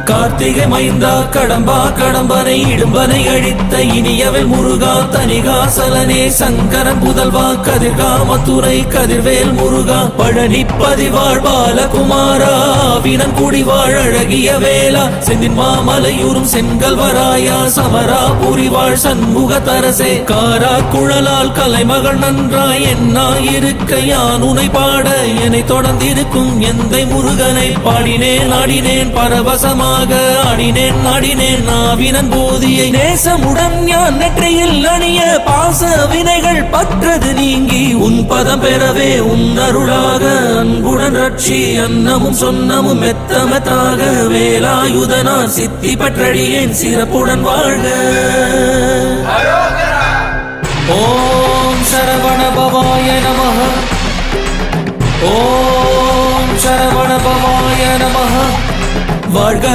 கார்த்திகை மைந்தா கடம்பா கடம்பனை இடும்பனை அழித்த இனியவன் முருகா தனிகாசலனே சங்கரன் புதல்வா கதிர்கா மதுரை கதிர்வேல் முருகா பழனி பதிவாழ் பாலகுமாரா வினன் குடிவாழ் அழகிய வேளா செந்தின் மாமலையூரும் செங்கல்வராயா சமரா புரிவாழ் சண்முக தரசே காரா குழலால் கலைமகள் நன்றாய் என்னாயிருக்க யான் உனை பாட என்னை தொடர்ந்திருக்கும் எந்தை முருகனை பாடினேன் ஆடினேன் பரவசமாக ஆடினேன் நாடினேன் நாவினன் போதியை நேசமுடன் ஞான் நெற்றியில் அணிய பாச வினைகள் பற்றது நீங்கி உன் பதம் பெறவே உன் அருளாக அன்புடன் ரட்சி அன்னமும் சொன்னமும் மெத்தமத்தாக வேலாயுதனார் சித்தி பற்றடியேன் சிறப்புடன் வாழ்க. ஓம் சரவண பவாய நமஹ. ஓம் சரவண பவாய நமஹ. வாழ்க.